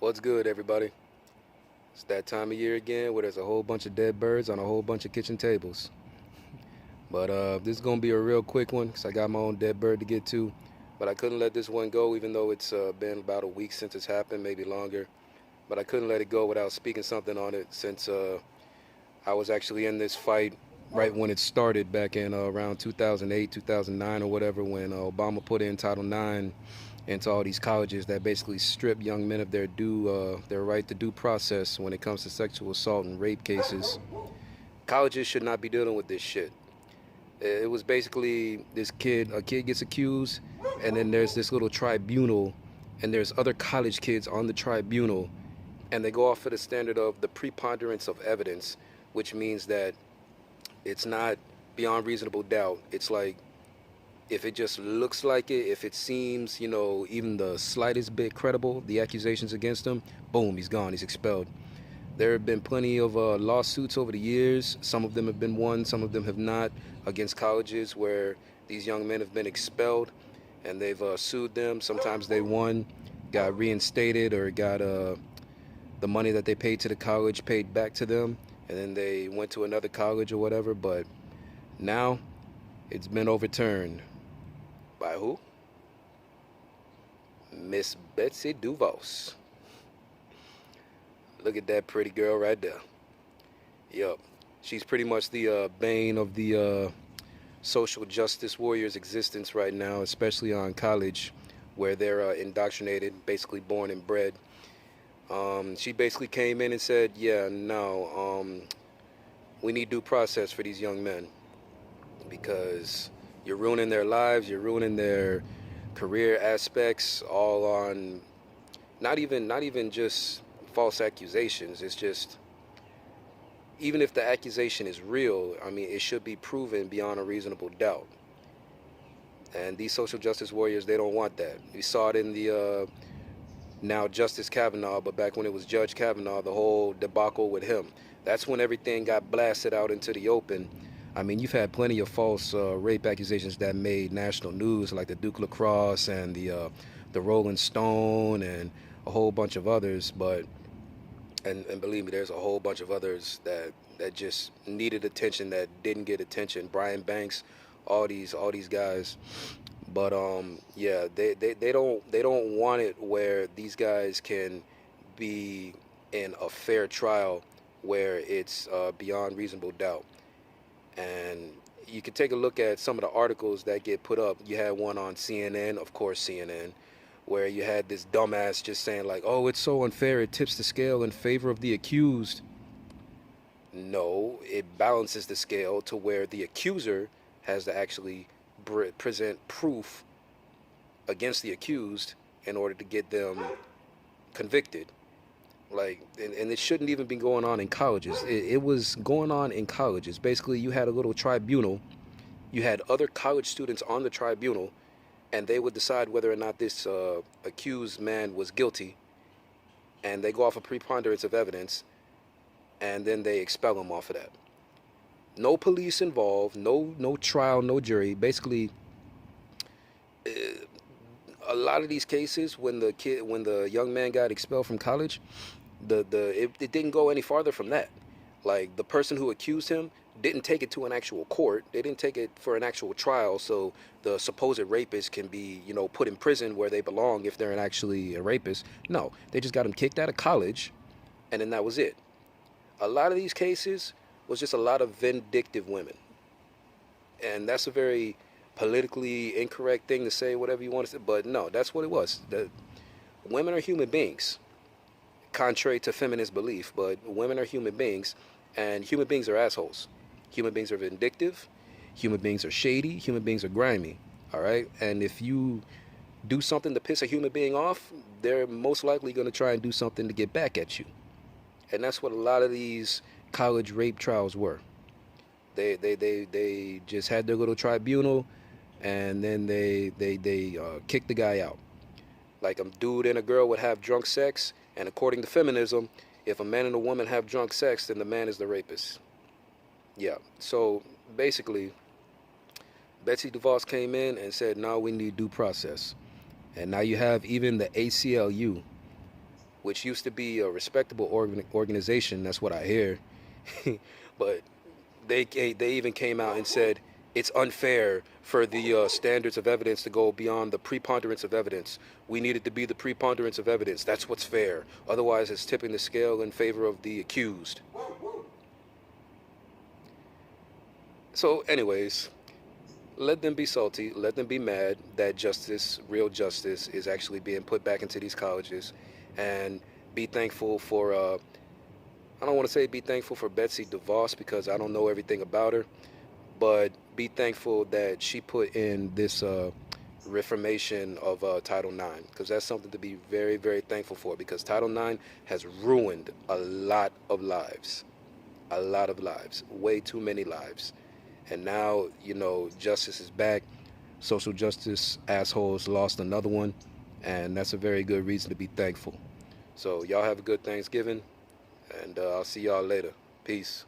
What's good, everybody? It's that time of year again where there's a whole bunch of dead birds on a whole bunch of kitchen tables. But this is gonna be a real quick one because I got my own dead bird to get to. But I couldn't let this one go, even though it's been about a week since it's happened, maybe longer. But I couldn't let it go without speaking something on it since I was actually in this fight right when it started back in around 2008, 2009, or whatever, when Obama put in Title IX into all these colleges that basically strip young men of their right to due process when it comes to sexual assault and rape cases. Colleges should not be dealing with this shit. It was basically a kid gets accused, and then there's this little tribunal, and there's other college kids on the tribunal, and they go off of the standard of the preponderance of evidence, which means that it's not beyond reasonable doubt. It's like if it just looks like it, if it seems, even the slightest bit credible, the accusations against him, boom, he's gone, he's expelled. There have been plenty of lawsuits over the years. Some of them have been won, some of them have not, against colleges where these young men have been expelled and they've sued them. Sometimes they won, got reinstated, or got the money that they paid to the college paid back to them, and then they went to another college or whatever. But now it's been overturned. By who? Miss Betsy DeVos. Look at that pretty girl right there. Yup. She's pretty much the bane of the social justice warriors' existence right now, especially on college, where they're indoctrinated, basically born and bred. She basically came in and said, yeah, no, we need due process for these young men because you're ruining their lives, you're ruining their career aspects, all on not even just false accusations. It's just, even if the accusation is real, I mean, it should be proven beyond a reasonable doubt. And these social justice warriors, they don't want that. We saw it in the now Justice Kavanaugh, but back when it was Judge Kavanaugh, the whole debacle with him. That's when everything got blasted out into the open. I mean, you've had plenty of false rape accusations that made national news, like the Duke Lacrosse and the Rolling Stone and a whole bunch of others. But and believe me, there's a whole bunch of others that just needed attention that didn't get attention. Brian Banks, all these guys. But yeah, they don't want it where these guys can be in a fair trial where it's beyond reasonable doubt. And you can take a look at some of the articles that get put up. You had one on CNN, of course, CNN, where you had this dumbass just saying like, oh, it's so unfair, it tips the scale in favor of the accused. No, it balances the scale to where the accuser has to actually present proof against the accused in order to get them convicted. Like, and it shouldn't even be going on in colleges. It was going on in colleges. Basically, you had a little tribunal. You had other college students on the tribunal, and they would decide whether or not this accused man was guilty. And they go off a preponderance of evidence, and then they expel him off of that. No police involved, no trial, no jury. Basically, a lot of these cases, when the young man got expelled from college, it didn't go any farther from that. Like, the person who accused him didn't take it to an actual court. They didn't take it for an actual trial, so the supposed rapist can be, put in prison where they belong if they're actually a rapist. No, they just got him kicked out of college, and then that was it. A lot of these cases was just a lot of vindictive women, and that's a very politically incorrect thing to say, whatever you want to say, but no, that's what it was. The women are human beings, contrary to feminist belief, but women are human beings, and human beings are assholes. Human beings are vindictive, human beings are shady, human beings are grimy, all right? And if you do something to piss a human being off, they're most likely going to try and do something to get back at you. And that's what a lot of these college rape trials were. They just had their little tribunal, and then they kicked the guy out. Like, a dude and a girl would have drunk sex, and according to feminism, if a man and a woman have drunk sex, then the man is the rapist. Yeah, so basically, Betsy DeVos came in and said, no, we need due process. And now you have even the ACLU, which used to be a respectable organization. That's what I hear. But they even came out and said it's unfair for the standards of evidence to go beyond the preponderance of evidence. We need it to be the preponderance of evidence. That's what's fair. Otherwise, it's tipping the scale in favor of the accused. So, anyways, let them be salty. Let them be mad that justice, real justice, is actually being put back into these colleges, and be thankful for. I don't want to say be thankful for Betsy DeVos because I don't know everything about her, but be thankful that she put in this reformation of Title IX, because that's something to be very, very thankful for, because Title IX has ruined a lot of lives. A lot of lives. Way too many lives. And now, justice is back. Social justice assholes lost another one, and that's a very good reason to be thankful. So y'all have a good Thanksgiving, and I'll see y'all later. Peace.